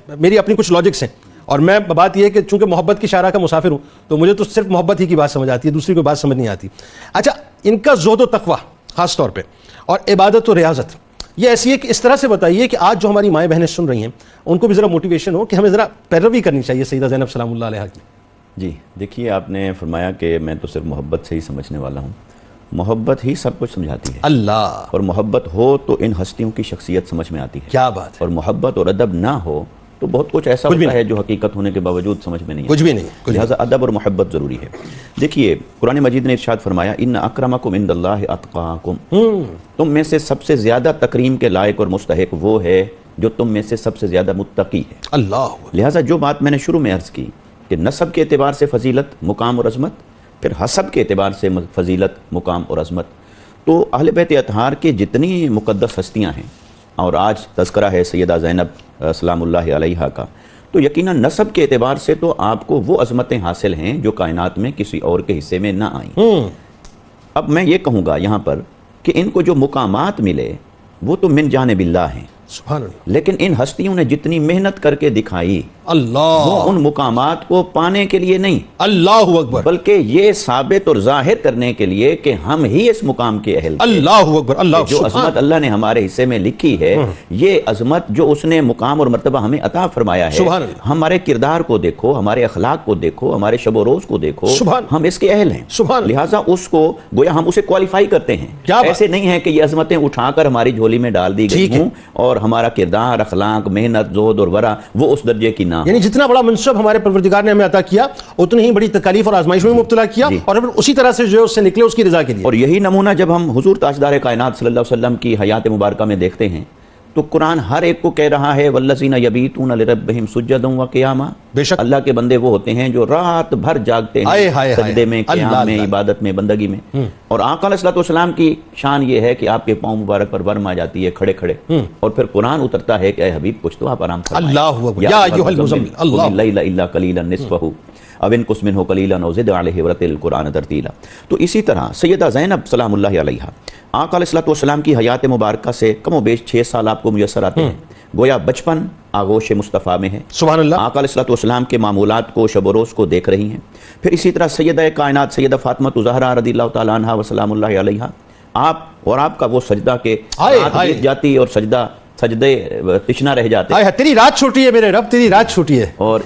میری اپنی کچھ لاجکس ہیں, اور میں بات یہ ہے کہ چونکہ محبت کی شاہراہ کا مسافر ہوں تو مجھے تو صرف محبت ہی کی بات سمجھ آتی ہے, دوسری کوئی بات سمجھ نہیں آتی. اچھا, ان کا زہد و تقویٰ خاص طور پہ اور عبادت و ریاضت یہ ایسی ہے کہ اس طرح سے بتائیے کہ آج جو ہماری مائیں بہنیں سن رہی ہیں ان کو بھی ذرا موٹیویشن ہو کہ ہمیں ذرا پیروی کرنی چاہیے سیدہ زینب سلام اللہ علیہ کی. جی دیکھیے, آپ نے فرمایا کہ میں تو صرف محبت سے ہی سمجھنے والا ہوں. محبت ہی سب کچھ سمجھاتی ہے. اللہ. اور محبت ہو تو ان ہستیوں کی شخصیت سمجھ میں آتی ہے. کیا بات. اور محبت اور ادب نہ ہو تو بہت کچھ ایسا ہوتا ہے جو حقیقت ہونے کے باوجود سمجھ میں نہیں, کچھ بھی نہیں. لہٰذا ادب اور محبت ضروری ہے. دیکھیے, قرآن مجید نے ارشاد فرمایا ان اکرمکم عند اللہ اتقاکم, تم میں سے سب سے زیادہ تکریم کے لائق اور مستحق وہ ہے جو تم میں سے سب سے زیادہ متقی ہے. اللہ. لہٰذا جو بات میں نے شروع میں عرض کی کہ نسب کے اعتبار سے فضیلت, مقام اور عظمت, پھر حسب کے اعتبار سے فضیلت, مقام اور عظمت, تو اہل بیت اطہار کے جتنی مقدس ہستیاں ہیں, اور آج تذکرہ ہے سیدہ زینب سلام اللہ علیہ کا, تو یقیناً نسب کے اعتبار سے تو آپ کو وہ عظمتیں حاصل ہیں جو کائنات میں کسی اور کے حصے میں نہ آئیں. اب میں یہ کہوں گا یہاں پر کہ ان کو جو مقامات ملے وہ تو من جانب اللہ ہیں, سبحان اللہ, لیکن ان ہستیوں نے جتنی محنت کر کے دکھائی اللہ, وہ ان مقامات کو پانے کے لیے نہیں, اللہ اکبر, بلکہ یہ ثابت اور ظاہر کرنے کے لیے کہ ہم ہی اس مقام کے اہل, اللہ اکبر, اللہ, جو عظمت اللہ نے ہمارے حصے میں لکھی ہے, یہ عظمت جو اس نے مقام اور مرتبہ ہمیں عطا فرمایا ہے, ہمارے کردار کو دیکھو, ہمارے اخلاق کو دیکھو, ہمارے شب و روز کو دیکھو, ہم اس کے اہل ہیں. لہٰذا اس کو گویا ہم اسے کوالیفائی کرتے ہیں. ایسے نہیں ہے کہ یہ عظمتیں اٹھا کر ہماری جھولی میں ڈال دی گئی ہوں اور ہمارا کردار, اخلاق, محنت, زہد اور ورع وہ اس درجے کی نہ, یعنی جتنا بڑا منصب ہمارے پروردگار نے ہمیں عطا کیا اتنی ہی بڑی تکالیف اور آزمائشوں میں مبتلا کیا, اور پھر اسی طرح سے جو اس سے نکلے اس کی رضا کے لیے. اور یہی نمونہ جب ہم حضور تاجدار کائنات صلی اللہ علیہ وسلم کی حیات مبارکہ میں دیکھتے ہیں تو قرآن ہر ایک کو کہہ رہا ہے والذین یبیتون لربہم سجدا وقیاما, بے شک اللہ کے بندے وہ ہوتے ہیں جو رات بھر جاگتے ہیں سجدے میں, قیام میں, عبادت میں, بندگی میں. اور آقا علیہ السلام کی شان یہ ہے کہ آپ کے پاؤں مبارک پر ورم آ جاتی ہے کھڑے کھڑے, اور پھر قرآن اترتا ہے کہ اے حبیب کچھ تو آپ آرام فرمائیں, اللہ اکبر, یا ایھا المزمل قم اللیل الا قلیلا نصفہ او انقص منہ قلیلا او زد علیہ ورتل القرآن ترتیلا. تو اسی طرح سیدہ زینب سلام اللہ علیہا آقا علیہ السلام کی حیات مبارکہ سے کم و بیش 6 سال آپ کو میسر آتے ہیں, گویا بچپن آغوش مصطفیٰ میں ہے. سبحان اللہ. آقا علیہ السلام کے معمولات کو, شب و روز کو دیکھ رہی ہیں. پھر اسی طرح سیدہ کائنات سیدہ فاطمہ الزہرا رضی اللہ تعالیٰ عنہا وسلام اللہ علیہا, آپ اور آپ کا وہ سجدہ کے رات بیت جاتی اور سجدے تشنہ رہ جاتے, تیری رات چھوٹی ہے میرے رب, تیری رات چھوٹی ہے, اور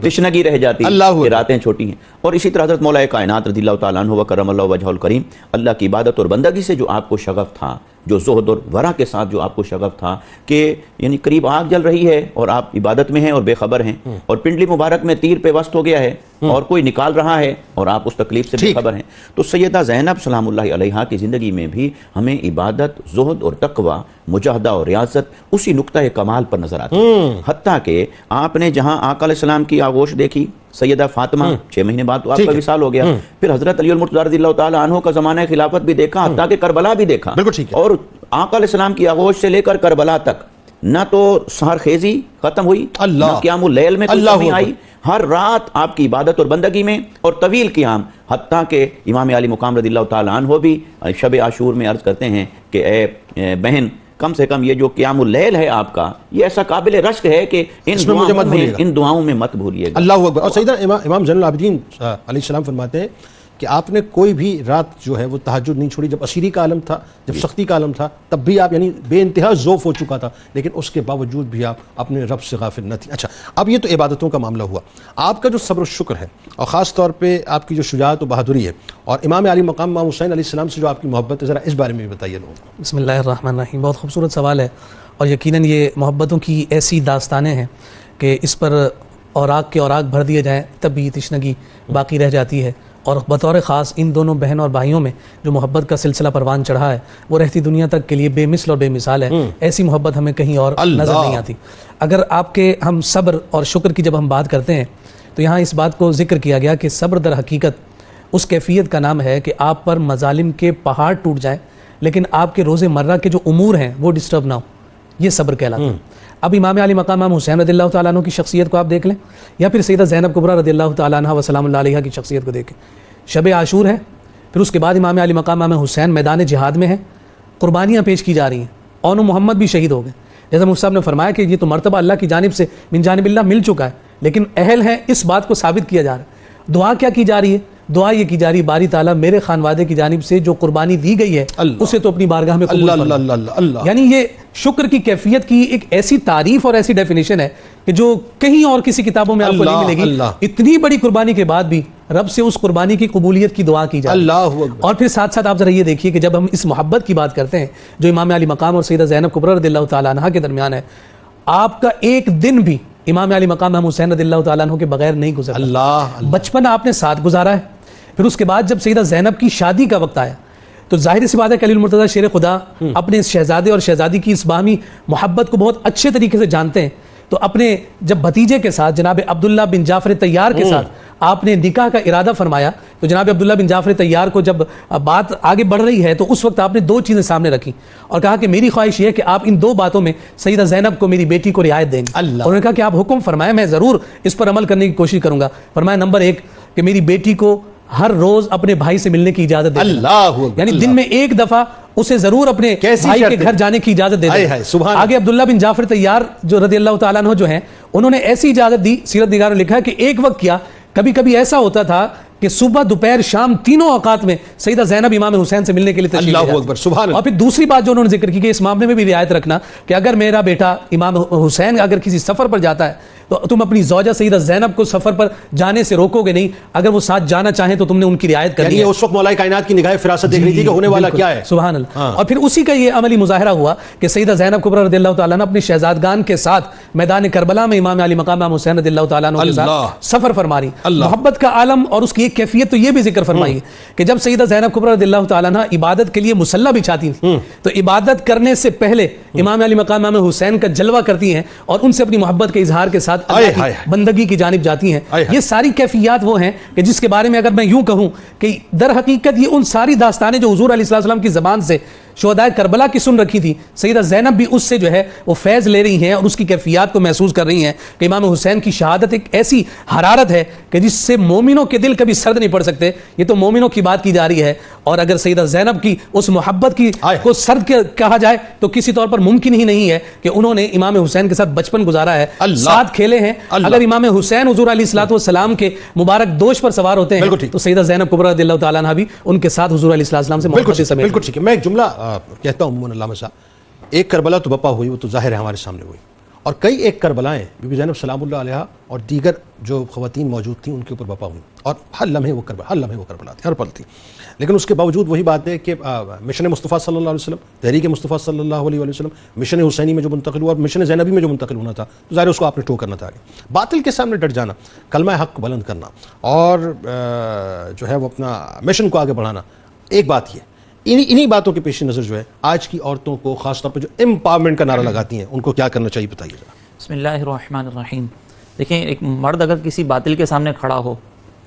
تشنگی رہ جاتی, اللہ راتیں چھوٹی ہیں. اور اسی طرح حضرت مولا کائنات رضی اللہ تعالیٰ عنہ وکرم اللہ وجہہ الکریم, اللہ کی عبادت اور بندگی سے جو آپ کو شغف تھا, جو زہد اور ورع کے ساتھ جو آپ کو شغف تھا کہ یعنی قریب آگ جل رہی ہے اور آپ عبادت میں ہیں اور بے خبر ہیں, اور پنڈلی مبارک میں تیر پہ وسط ہو گیا ہے اور کوئی نکال رہا ہے اور آپ اس تکلیف سے بے خبر ہیں. تو سیدہ زینب سلام اللہ علیہا کی زندگی میں بھی ہمیں عبادت, زہد اور تقوی, مجاہدہ اور ریاضت اسی نقطہ کمال پر نظر آتی ہے. حتیٰ کہ آپ نے جہاں آقا علیہ السلام کی آغوش دیکھی سیدہ فاطمہ 6 مہینے بعد تو آپ کا وصال ہو گیا, پھر حضرت علی المرتضیٰ رضی اللہ تعالیٰ عنہ کا زمانہ خلافت بھی دیکھا, حتیٰ کہ کربلا بھی دیکھا, اور آقا علیہ السلام کی آغوش سے لے کر کربلا تک نہ تو سحر خیزی ختم ہوئی، نہ قیام اللیل میں کوئی کمی آئی، ہر رات آپ کی عبادت اور بندگی میں اور طویل قیام، حتیٰ کہ امام علی مقام رضی اللہ تعالیٰ عنہ بھی شب عاشور میں عرض کرتے ہیں کہ اے بہن کم سے کم یہ جو قیام اللیل ہے آپ کا، یہ ایسا قابل رشک ہے کہ ان دعاؤں میں مت بھولیے گا۔ اللہ اکبر۔ اور سیدنا امام زین العابدین علیہ السلام فرماتے ہیں کہ آپ نے کوئی بھی رات جو ہے وہ تہجد نہیں چھوڑی، جب اسیری کا عالم تھا، جب سختی کا عالم تھا، تب بھی آپ یعنی بے انتہا ذوف ہو چکا تھا، لیکن اس کے باوجود بھی آپ اپنے رب سے غافل نہ تھی۔ اچھا، اب یہ تو عبادتوں کا معاملہ ہوا، آپ کا جو صبر و شکر ہے اور خاص طور پہ آپ کی جو شجاعت و بہادری ہے اور امام علی مقام امام حسین علیہ السلام سے جو آپ کی محبت ہے، ذرا اس بارے میں بھی بتائیے لوگوں کو۔ بسم اللہ الرحمن الرحیم، بہت خوبصورت سوال ہے، اور یقیناً یہ محبتوں کی ایسی داستانیں ہیں کہ اس پر اوراق کے اوراق بھر دیے جائیں تب بھی تشنگی باقی رہ جاتی ہے، اور بطور خاص ان دونوں بہن اور بھائیوں میں جو محبت کا سلسلہ پروان چڑھا ہے وہ رہتی دنیا تک کے لیے بے مثل اور بے مثال ہے، ایسی محبت ہمیں کہیں اور نظر نہیں آتی۔ اگر آپ کے ہم صبر اور شکر کی جب ہم بات کرتے ہیں تو یہاں اس بات کو ذکر کیا گیا کہ صبر در حقیقت اس کیفیت کا نام ہے کہ آپ پر مظالم کے پہاڑ ٹوٹ جائیں لیکن آپ کے روز مرہ کے جو امور ہیں وہ ڈسٹرب نہ ہو، یہ صبر کہلاتا ہے۔ اب امام علی مقام امام حسین رضی اللہ تعالیٰ عنہ کی شخصیت کو آپ دیکھ لیں، یا پھر سیدہ زینب کبریٰ رضی اللہ تعالیٰ عنہ وسلام اللہ علیہ کی شخصیت کو دیکھیں۔ شب عاشور ہے، پھر اس کے بعد امام علی مقام امام حسین میدان جہاد میں ہیں، قربانیاں پیش کی جا رہی ہیں، اون و محمد بھی شہید ہو گئے۔ جیسا مفتی صاحب نے فرمایا کہ یہ تو مرتبہ اللہ کی جانب سے من جانب اللہ مل چکا ہے، لیکن اہل ہیں اس بات کو ثابت کیا جا رہا ہے۔ دعا کیا کی جا رہی ہے؟ دعا یہ کی جا رہی ہے باری تعالیٰ میرے خانوادے کی جانب سے جو قربانی دی گئی ہے اسے تو اپنی بارگاہ میں قبول فرما۔ یعنی یہ شکر کی کیفیت کی ایک ایسی تعریف اور ایسی ڈیفینیشن ہے کہ جو کہیں اور کسی کتابوں میں آپ کو نہیں ملے گی۔ اتنی بڑی قربانی کے بعد بھی رب سے اس قربانی کی قبولیت کی دعا کی جائے۔ اور پھر ساتھ ساتھ آپ ذرا یہ دیکھیے کہ جب ہم اس محبت کی بات کرتے ہیں جو امام علی مقام اور سیدہ زینب کبریٰ رضی اللہ تعالیٰ عنہ کے درمیان ہے، آپ کا ایک دن بھی امام علی مقام امام حسین رضی اللہ تعالیٰ عنہ کے بغیر نہیں گزرا۔ بچپن آپ نے ساتھ گزارا ہے، پھر اس کے بعد جب سیدہ زینب کی شادی کا وقت آیا تو ظاہر سی بات ہے کہ علی المرتضیٰ شیر خدا اپنے اس شہزادے اور شہزادی کی اس باہمی محبت کو بہت اچھے طریقے سے جانتے ہیں، تو اپنے جب بھتیجے کے ساتھ جناب عبداللہ بن جعفر طیار کے ساتھ آپ نے نکاح کا ارادہ فرمایا، تو جناب عبداللہ بن جعفر طیار کو جب بات آگے بڑھ رہی ہے تو اس وقت آپ نے دو چیزیں سامنے رکھی اور کہا کہ میری خواہش یہ ہے کہ آپ ان دو باتوں میں سیدہ زینب کو میری بیٹی کو رعایت دیں گے۔ اور انہوں نے کہا کہ آپ حکم فرمائیں، میں ضرور اس پر عمل کرنے کی کوشش کروں گا۔ فرمایا نمبر 1 کہ میری بیٹی کو ہر روز اپنے بھائی سے ملنے کی اجازت دے دیں، یعنی دن میں ایک دفعہ اسے ضرور اپنے بھائی کے گھر جانے کی اجازت دے دیں۔ آگے عبداللہ بن جعفر طیار جو رضی اللہ تعالیٰ عنہ جو ہیں انہوں نے ایسی اجازت دی، سیرت نگاروں نے لکھا ہے کہ ایک وقت کیا کبھی کبھی ایسا ہوتا تھا کہ صبح دوپہر شام تینوں اوقات میں سیدہ زینب امام حسین سے ملنے کے لیے تشریف لے جاتی۔ اور پھر دوسری بات جو انہوں نے ذکر کی کہ اس معاملے میں بھی رعایت رکھنا کہ اگر میرا بیٹا امام حسین اگر کسی سفر پر جاتا ہے تو تم اپنی زوجہ سیدہ زینب کو سفر پر جانے سے روکو گے نہیں، اگر وہ ساتھ جانا چاہیں تو تم نے ان کی رعایت کرنی ہے۔ اس وقت مولا کائنات کی نگاہ فراست دیکھ رہی تھی کہ ہونے والا کیا ہے۔ سبحان اللہ۔ اور پھر اسی کا یہ عملی مظاہرہ ہوا کہ سیدہ زینب کبریٰ رضی اللہ تعالیٰ عنہ اپنے شہزادگان کے ساتھ میدان کربلا میں امام علی مقام امام حسین رضی اللہ تعالیٰ عنہ کے ساتھ سفر فرما رہی۔ محبت کا عالم اور اس کی ایک کیفیت تو یہ بھی ذکر فرمائی کہ جب سیدہ زینب کبریٰ رضی اللہ تعالیٰ عنہ عبادت کے لیے مصلی بچھاتی تھیں تو عبادت کرنے سے پہلے امام علی مقام امام حسین کا جلوہ کرتی ہیں اور ان سے اپنی محبت کے اظہار کے ساتھ اللہ کی بندگی کی جانب جاتی ہیں۔ یہ ساری کیفیات وہ ہیں کہ جس کے بارے میں اگر میں یوں کہوں کہ در حقیقت یہ ان ساری داستانیں جو حضور علیہ السلام کی زبان سے شہدائے کربلا کی سن رکھی تھی، سیدہ زینب بھی اس سے جو ہے وہ فیض لے رہی ہیں اور اس کی کیفیات کو محسوس کر رہی ہیں کہ امام حسین کی شہادت ایک ایسی حرارت ہے کہ جس سے مومنوں کے دل کبھی سرد نہیں پڑ سکتے۔ یہ تو مومنوں کی بات کی جا رہی ہے، اور اگر سیدہ زینب کی اس محبت کی کو سرد کہا جائے تو کسی طور پر ممکن ہی نہیں ہے کہ انہوں نے امام حسین کے ساتھ بچپن گزارا ہے، ساتھ کھیلے ہیں۔ اگر امام حسین حضور علیہ الصلوۃ والسلام کے مبارک دوش پر سوار ہوتے ہیں تو سیدہ زینب کبریٰ رضی اللہ تعالیٰ عنہ بھی ان کے ساتھ حضور علیہ السلام سے محبت سے سمیت۔ بالکل ٹھیک ہے، میں ایک جملہ کہتا ہوں عموماً علامہ صاحب، ایک کربلا تو بپا ہوئی، وہ تو ظاہر ہے ہمارے سامنے ہوئی، اور کئی ایک کربلائیں بی بی زینب سلام اللہ علیہا اور دیگر جو خواتین موجود تھیں ان کے اوپر بپا ہوئی، اور ہر لمحے وہ کربلا تھی، ہر پل تھی۔ لیکن اس کے باوجود وہی بات ہے کہ مشن مصطفیٰ صلی اللہ علیہ وسلم، تحریک مصطفیٰ صلی اللہ علیہ وسلم مشن حسینی میں جو منتقل ہوا اور مشن زینبی میں جو منتقل ہونا تھا، تو ظاہر اس کو آپ نے ٹھو کرنا تھا، باطل کے سامنے ڈٹ جانا، کلمہ حق کو بلند کرنا اور جو ہے وہ اپنا مشن کو آگے بڑھانا۔ ایک بات یہ انہی باتوں کے پیش نظر جو ہے آج کی عورتوں کو خاص طور پہ جو امپاورمنٹ کا نعرہ لگاتی ہیں ان کو کیا کرنا چاہیے بتائیے ذرا۔ بسم اللہ الرحمن الرحیم۔ دیکھیں، ایک مرد اگر کسی باطل کے سامنے کھڑا ہو،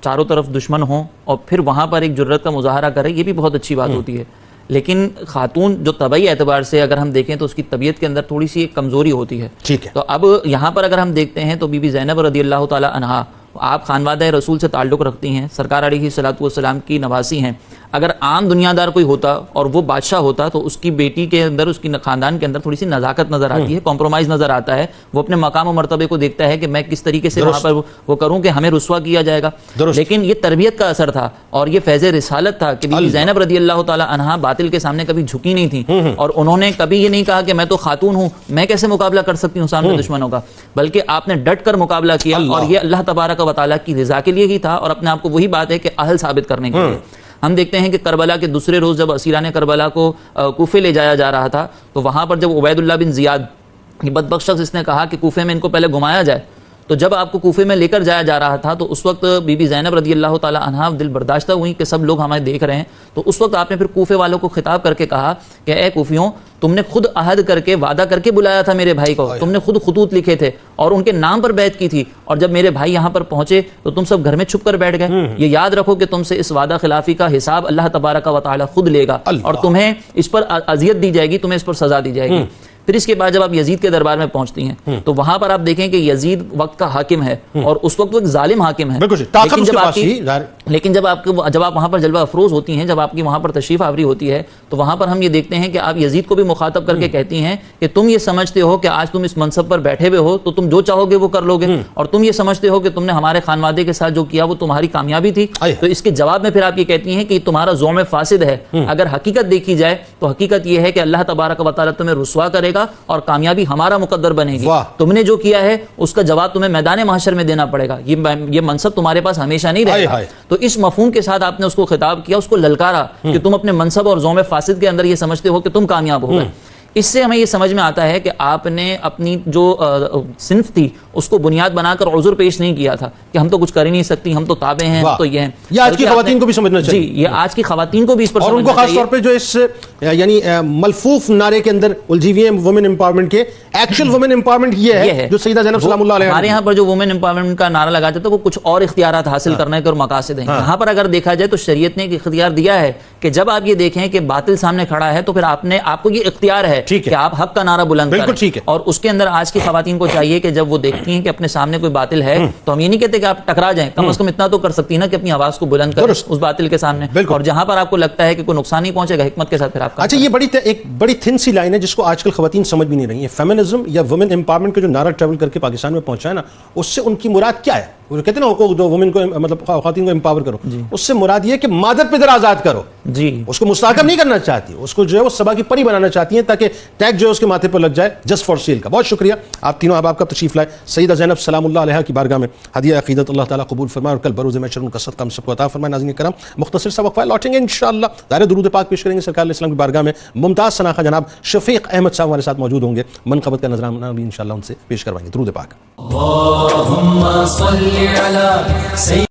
چاروں طرف دشمن ہوں اور پھر وہاں پر ایک جرت کا مظاہرہ کرے، یہ بھی بہت اچھی بات ہوتی ہے، لیکن خاتون جو طبعی اعتبار سے اگر ہم دیکھیں تو اس کی طبیعت کے اندر تھوڑی سی ایک کمزوری ہوتی ہے. ٹھیک ہے. تو اب یہاں پر اگر ہم دیکھتے ہیں تو بی بی زینب رضی اللہ تعالی عنہا آپ خانوادہ رسول سے تعلق رکھتی ہیں, سرکار علیہ الصلوۃ والسلام کی نواسی ہیں. اگر عام دنیا دار کوئی ہوتا اور وہ بادشاہ ہوتا تو اس کی بیٹی کے اندر, اس کی خاندان کے اندر تھوڑی سی نزاکت نظر آتی ہے, کمپرومائز نظر آتا ہے. وہ اپنے مقام و مرتبے کو دیکھتا ہے کہ میں کس طریقے سے وہاں پر وہ کروں کہ ہمیں رسوا کیا جائے گا. لیکن یہ تربیت کا اثر تھا اور یہ فیض رسالت تھا کہ بی بی زینب رضی اللہ تعالی عنہا باطل کے سامنے کبھی جھکی نہیں تھیں, اور انہوں نے کبھی یہ نہیں کہا کہ میں تو خاتون ہوں, میں کیسے مقابلہ کر سکتی ہوں سامنے دشمنوں کا, بلکہ آپ نے ڈٹ کر مقابلہ کیا. اور یہ اللہ تبارک و تعالیٰ کی رضا کے لیے ہی تھا اور اپنے آپ کو وہی بات ہے کہ اہل ثابت کرنے کے لیے. ہم دیکھتے ہیں کہ کربلا کے دوسرے روز جب اسیران کربلا کو کوفے لے جایا جا رہا تھا تو وہاں پر جب عبید اللہ بن زیاد یہ بدبخت شخص اس نے کہا کہ کوفے میں ان کو پہلے گھمایا جائے, تو جب آپ کو کوفے میں لے کر جایا جا رہا تھا تو اس وقت بی بی زینب رضی اللہ تعالی عنہا دل برداشتہ ہوئی کہ سب لوگ ہمیں دیکھ رہے ہیں. تو اس وقت آپ نے پھر کوفے والوں کو خطاب کر کے کہا کہ اے کوفیوں, تم نے خود عہد کر کے وعدہ کر کے بلایا تھا میرے بھائی کو, تم نے خود خطوط لکھے تھے اور ان کے نام پر بیعت کی تھی, اور جب میرے بھائی یہاں پر پہنچے تو تم سب گھر میں چھپ کر بیٹھ گئے. یہ یاد رکھو کہ تم سے اس وعدہ خلافی کا حساب اللہ تبارک و تعالی خود لے گا, اور تمہیں اس پر اذیت دی جائے گی, تمہیں اس پر سزا دی جائے گی. پھر اس کے بعد جب آپ یزید کے دربار میں پہنچتی ہیں تو وہاں پر آپ دیکھیں کہ یزید وقت کا حاکم ہے اور اس وقت وہ ایک ظالم حاکم ہے. لیکن جب آپ وہاں پر جلوہ افروز ہوتی ہیں, جب آپ کی وہاں پر تشریف آوری ہوتی ہے تو وہاں پر ہم یہ دیکھتے ہیں کہ آپ یزید کو بھی مخاطب کر کے کہتی ہیں کہ تم یہ سمجھتے ہو کہ آج تم اس منصب پر بیٹھے ہوئے ہو تو تم جو چاہو گے وہ کر لو گے, اور تم یہ سمجھتے ہو کہ تم نے ہمارے خانوادے کے ساتھ جو کیا وہ تمہاری کامیابی تھی. تو اس کے جواب میں پھر آپ یہ کہتی ہیں کہ تمہارا زعم فاسد ہے. اگر حقیقت دیکھی جائے تو حقیقت یہ ہے کہ اللہ تبارک و تعالی تمہیں رسوا کرے گا اور کامیابی ہمارا مقدر بنے گی. تم نے جو کیا ہے اس کا جواب تمہیں میدان محشر میں دینا پڑے گا, یہ منصب تمہارے پاس ہمیشہ نہیں رہے گا. تو اس مفہوم کے ساتھ آپ نے اس کو خطاب کیا, اس کو للکارا کہ تم اپنے منصب اور زوم فاسد کے اندر یہ سمجھتے ہو کہ تم کامیاب ہو گئے. اس سے ہمیں یہ سمجھ میں آتا ہے کہ آپ نے اپنی جو صنف تھی اس کو بنیاد بنا کر عذر پیش نہیں کیا تھا کہ ہم تو کچھ کر ہی نہیں سکتی, ہم تو تابع ہیں, تو یہ ہیں. یہ آج کی خواتین کو بھی سمجھنا چاہیے. جی, یہ آج کی خواتین کو بھی اس پر اور ان کو خاص طور پہ جو اس یعنی ملفوف نعرے کے اندر الجھی ہوئی ہیں وومن امپاورمنٹ کے, ایکچوئل وومن امپاورمنٹ یہ ہے جو سیدہ زینب سلام اللہ علیہا ہمارے یہاں پر جو وومن امپاورمنٹ کا نعرہ لگاتے تھے وہ کچھ اور اختیارات حاصل کرنے کے اور مقاصد ہیں. یہاں پر اگر دیکھا جائے تو شریعت نے ایک اختیار دیا ہے کہ جب آپ یہ دیکھیں کہ باطل سامنے کھڑا ہے تو پھر آپ کو یہ اختیار ہے کہ آپ حق کا نعرہ بلند کریں. اور اس کے اندر آج کی خواتین کو چاہیے کہ جب وہ دیکھتی ہیں کہ اپنے سامنے کوئی باطل ہے تو ہم یہ نہیں کہتے کہ آپ ٹکرا جائیں, کم از کم اتنا تو کر سکتی ہیں نا کہ اپنی آواز کو بلند کریں اس باطل کے سامنے, اور جہاں پر آپ کو لگتا ہے کہ کوئی نقصان نہیں پہنچے گا حکمت کے ساتھ پھر آپ. اچھا, یہ ایک بڑی تھن سی لائن ہے جس کو آج کل خواتین سمجھ بھی نہیں رہی ہیں. فیمنزم یا وومن امپاورمنٹ کا جو نعرہ ٹریول کر کے پاکستان میں پہنچا ہے نا, اس سے ان کی مراد کیا ہے؟ وہ کہتے ہیں نا جو وومن کو مطلب خواتین کو امپاور کرو, اس سے مراد یہ ہے کہ مادر پدر آزاد کرو. جی, اس کو مستحکم نہیں کرنا چاہتی, اس کو جو ہے وہ سبا کی پری بنانا چاہتی ہیں تاکہ ٹیگ جو ہے اس کے ماتھے پر لگ جائے جسٹ فار سیل کا. بہت شکریہ آپ تینوں احباب کا تشریف لائے. سیدہ زینب سلام اللہ علیہا کی بارگاہ میں ہدیہ عقیدت اللہ تعالیٰ قبول فرمائے اور کل بروز محشر ان کا صدقہ ہم سب کو عطا فرمائے. ناظرین کرام, مختصر سا وقفہ, لوٹیں گے انشاءاللہ دائرہ درود پاک پیش کریں گے. سرکار علیہ السلام کی بارگاہ میں ممتاز سناخہ جناب شفیق احمد صاحب ہمارے ساتھ موجود ہوں گے. منقبت کا نذرانہ بھی انشاءاللہ ان سے پیش کروائیں گے. درود پاک. اللہم صلی علی